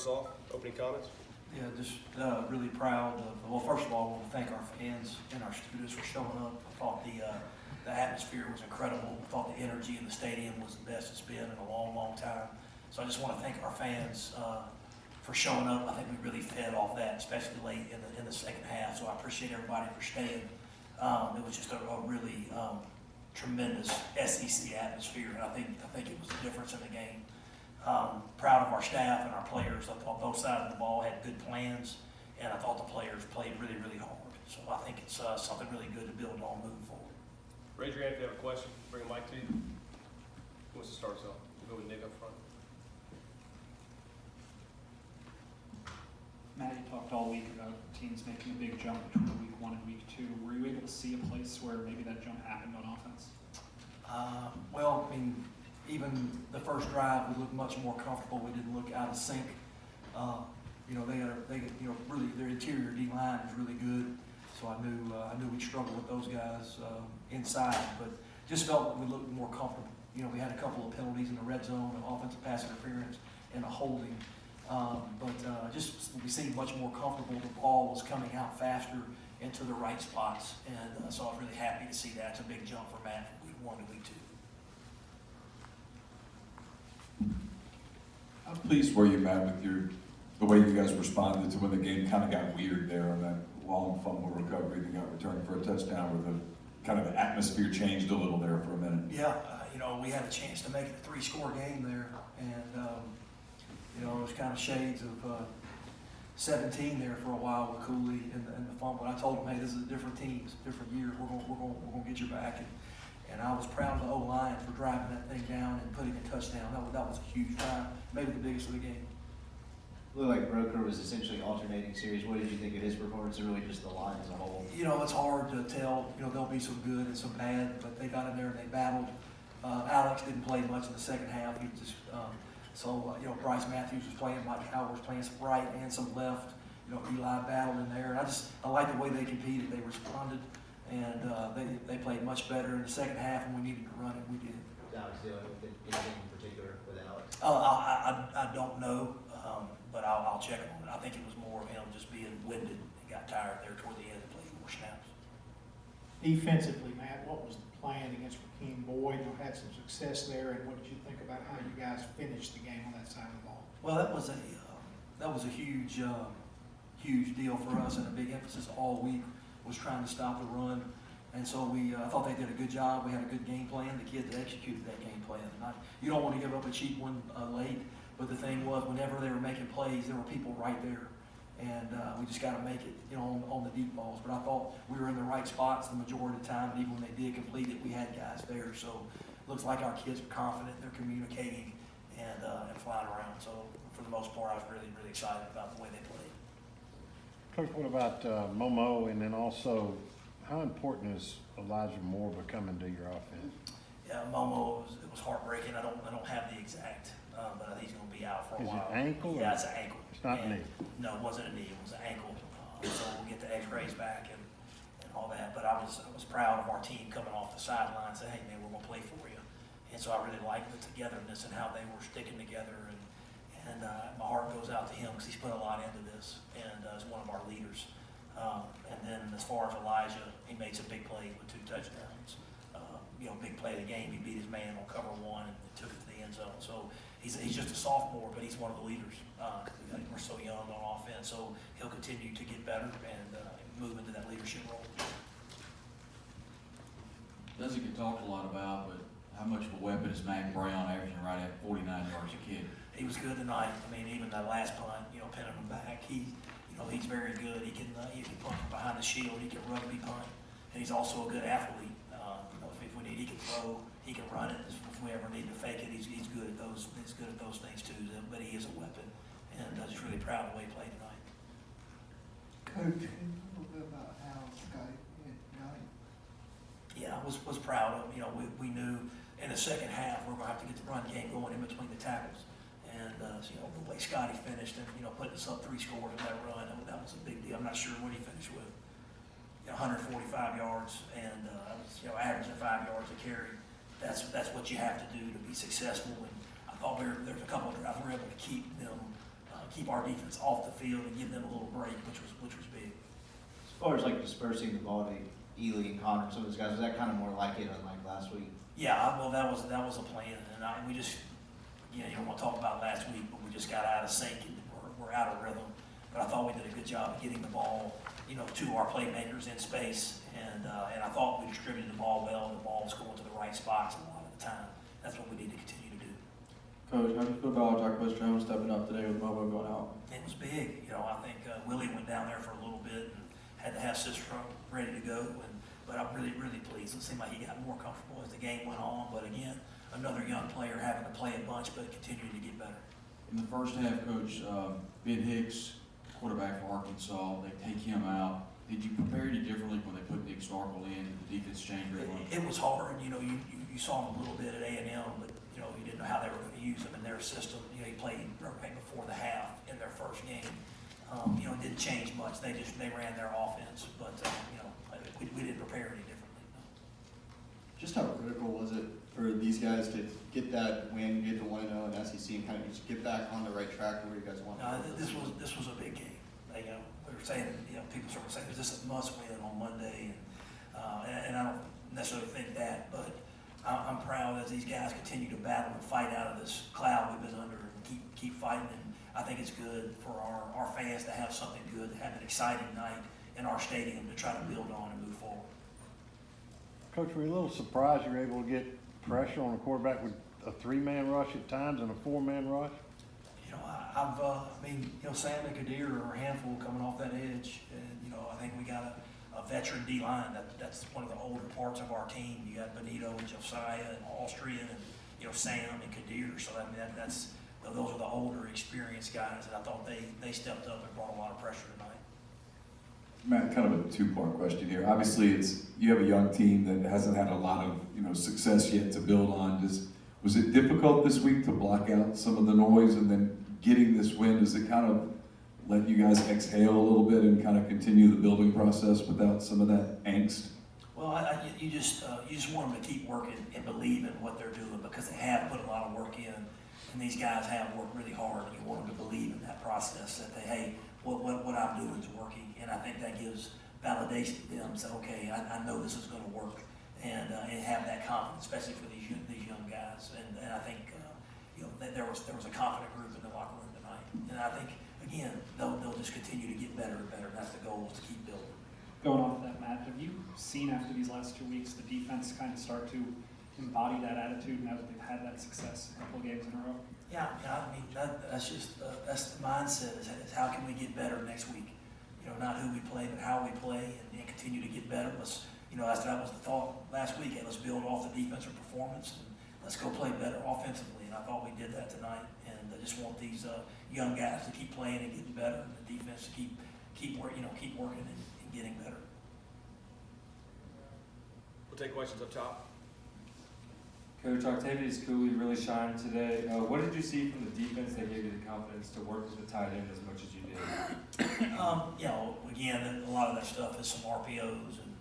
us off. Opening comments? Yeah, just really proud of, well, first of all, I want to thank our fans and our students for showing up. I thought the atmosphere was incredible. I thought the energy in the stadium was the best it's been in a long, long time. So I just want to thank our fans for showing up. I think we really fed off that, especially late in the second half. So I appreciate everybody for staying. It was just a really tremendous SEC atmosphere, and I think it was the difference in the game. Proud of our staff and our players. I thought both sides of the ball had good plans, and I thought the players played really, really hard. So I think it's something really good to build on moving forward. Raise your hand if you have a question. Bring a mic to you. Who wants to start us off? We'll go with Nick up front. Matt, you talked all week about teams making a big jump between week 1 and week 2. Were you able to see a place where maybe that jump happened on offense? Well, I mean, even the first drive, we looked much more comfortable. We didn't look out of sync. Really their interior D line is really good. So I knew we'd struggle with those guys inside, but just felt that we looked more comfortable. We had a couple of penalties in the red zone, an offensive pass interference, and a holding. Just we seemed much more comfortable. The ball was coming out faster into the right spots, and so I was really happy to see that. It's a big jump for Matt from week 1 to week 2. How pleased were you, Matt, with the way you guys responded to when the game kind of got weird there on that long fumble recovery that got returned for a touchdown, where the atmosphere changed a little there for a minute? Yeah, we had a chance to make it a 3-score game there, and it was kind of shades of 17 there for a while with Cooley and the fumble. I told him, hey, this is a different team, it's a different year. We're gonna get your back. And I was proud of the O-line for driving that thing down and putting a touchdown. That was a huge drive, maybe the biggest of the game. Looked like Broker was essentially alternating series. What did you think of his performance, and really just the line as a whole? It's hard to tell. There'll be some good and some bad, but they got in there and they battled. Alex didn't play much in the second half. He just Bryce Matthews was playing, Mike Howard was playing some right and some left. Eli battled in there, and I like the way they competed. They responded, and they played much better in the second half. When we needed to run it, we did. Alex doing anything in particular with Alex? I don't know, but I'll check on it. I think it was more of him just being winded and got tired there toward the end and played more snaps. Defensively, Matt, what was the plan against Raheem Boyd? You had some success there, and what did you think about how you guys finished the game on that side of the ball? Well, that was a huge deal for us, and a big emphasis all week was trying to stop the run. And so I thought they did a good job. We had a good game plan. The kids executed that game plan. And you don't want to give up a cheap one late, but the thing was, whenever they were making plays, there were people right there. And we just got to make it, on the deep balls. But I thought we were in the right spots the majority of the time, and even when they did complete it, we had guys there. So it looks like our kids are confident, they're communicating, and flying around. So for the most part, I was really, really excited about the way they played. Coach, what about Momo, and then also, how important is Elijah Moore becoming to your offense? Yeah, Momo, it was heartbreaking. I don't have the exact, but I think he's going to be out for a while. Is it ankle? Yeah, it's an ankle. It's not knee. No, it wasn't a knee. It was an ankle. So we'll get the X-rays back and all that. But I was proud of our team coming off the sideline and saying, hey man, we're going to play for you. And so I really liked the togetherness and how they were sticking together. And my heart goes out to him because he's put a lot into this and is one of our leaders. And then as far as Elijah, he made some big plays with 2 touchdowns. Big play of the game. He beat his man on cover 1 and took it to the end zone. So he's just a sophomore, but he's one of the leaders. We're so young on offense, so he'll continue to get better and move into that leadership role. Doesn't get talked a lot about, but how much of a weapon is Mac Brown, averaging right at 49 yards a kick? He was good tonight. I mean, even that last punt, pinning him back, he's very good. He can punt from behind the shield. He can rugby punt, and he's also a good athlete. If we need, he can throw, he can run it. If we ever need to fake it, he's good at those. He's good at those things too. But he is a weapon, and I'm just really proud of the way he played tonight. Coach, a little bit about how Scott hit tonight. Yeah, I was proud of him. We knew in the second half we're going to have to get the run game going in between the tackles. And the way Scotty finished and putting us up 3 scores in that run, that was a big deal. I'm not sure what he finished with. 145 yards and averaging 5 yards a carry. That's what you have to do to be successful. And I thought there was a couple of drives we were able to keep them keep our defense off the field and give them a little break, which was big. As far as like dispersing the ball to Ely and Connor, some of those guys, was that kind of more like it unlike last week? Yeah, well, that was a plan, and we just, you don't want to talk about last week, but we just got out of sync and we're out of rhythm. But I thought we did a good job of getting the ball, to our playmakers in space, and I thought we distributed the ball well, and the ball was going to the right spots a lot of the time. That's what we need to continue to do. Coach, how do you feel about Jacques Jones stepping up today with Momo going out? It was big, I think Willie went down there for a little bit and had to have Cicero ready to go, but I'm really, really pleased. It seemed like he got more comfortable as the game went on, but again, another young player having to play a bunch, but continuing to get better. In the first half, Coach, Ben Hicks, quarterback for Arkansas, they take him out. Did you prepare any differently when they put Nick Starkle in? Did the defense change very much? It was hard, you saw him a little bit at A&M, but you didn't know how they were going to use him in their system. He played right before the half in their first game. It didn't change much. They ran their offense, but we didn't prepare any differently. Just how critical was it for these guys to get that win, get to 1-0 in SEC, and kind of just get back on the right track where you guys want to go? This was a big game. We were saying, people sort of saying, is this a must win on Monday? And I don't necessarily think that, but I'm proud as these guys continue to battle and fight out of this cloud we've been under and keep fighting. And I think it's good for our fans to have something good, to have an exciting night in our stadium to try to build on and move forward. Coach, were you a little surprised you were able to get pressure on the quarterback with a 3-man rush at times and a 4-man rush? Sam and Kadir are a handful coming off that edge, and I think we got a veteran D-line. That's one of the older parts of our team. You got Benito and Josiah and Austrian and Sam and Kadir. So those are the older, experienced guys, and I thought they stepped up and brought a lot of pressure tonight. Matt, kind of a two-part question here. Obviously, you have a young team that hasn't had a lot of success yet to build on. Was it difficult this week to block out some of the noise, and then getting this win, does it kind of let you guys exhale a little bit and kind of continue the building process without some of that angst? Well, you just want them to keep working and believe in what they're doing, because they have put a lot of work in, and these guys have worked really hard. And you want them to believe in that process, that what I'm doing is working, and I think that gives validation to them. Say, okay, I know this is going to work, and have that confidence, especially for these young guys. And I think that there was a confident group in the locker room tonight, and I think again they'll just continue to get better and better. That's the goal, is to keep building. Going off of that, Matt, have you seen after these last 2 weeks the defense kind of start to embody that attitude now that they've had that success a couple of games in a row? Yeah, that's the mindset is how can we get better next week? Not who we play, but how we play, and continue to get better. That was the thought last week. Hey, let's build off the defensive performance and let's go play better offensively. And I thought we did that tonight. And I just want these young guys to keep playing and getting better, and the defense to keep working and getting better. We'll take questions up top. Coach, Octavius Cooley really shined today. What did you see from the defense that gave you the confidence to work with the tight end as much as you did? Again, a lot of that stuff is some RPOs, and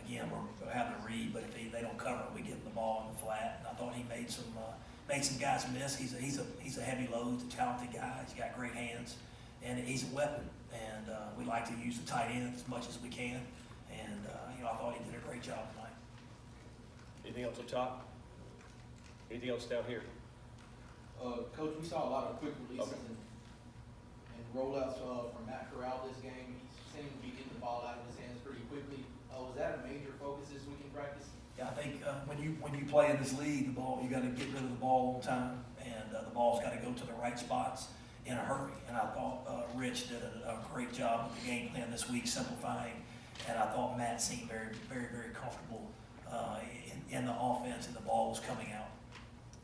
again, we're having to read, but if they don't cover it, we give them the ball in the flat. And I thought he made some guys miss. He's a heavy load, he's a talented guy. He's got great hands, and he's a weapon. And we like to use the tight end as much as we can. And I thought he did a great job tonight. Anything else up top? Anything else down here? Coach, we saw a lot of quick releases and rollouts from Matt Corral this game. He seemed to be getting the ball out of his hands pretty quickly. Was that a major focus this week in practice? Yeah, I think when you play in this league, you got to get rid of the ball on time, and the ball's got to go to the right spots in a hurry. And I thought Rich did a great job with the game plan this week, simplifying. And I thought Matt seemed very, very, very comfortable in the offense, and the ball was coming out.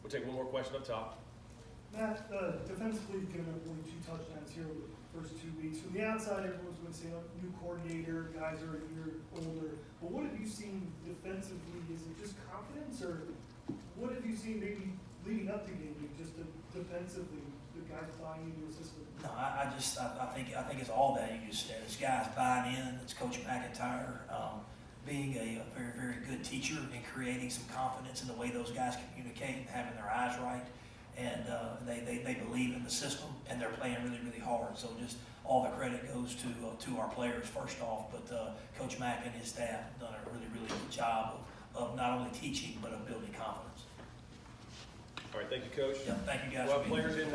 We'll take one more question up top. Matt, defensively, given up only 2 touchdowns here over the first 2 weeks, from the outside, everyone's going to say, new coordinator, guys are a year older. But what have you seen defensively? Is it just confidence, or what have you seen maybe leading up to game week, just defensively, the guys buying into the system? No, I think it's all that you just said. It's guys buying in. It's Coach McIntyre being a very, very good teacher and creating some confidence in the way those guys communicate and having their eyes right. and they believe in the system, and they're playing really, really hard. So just all the credit goes to our players first off, but Coach Mack and his staff have done a really, really good job of not only teaching, but of building confidence. All right, thank you, Coach. Yeah, thank you guys. Well, for being here. players in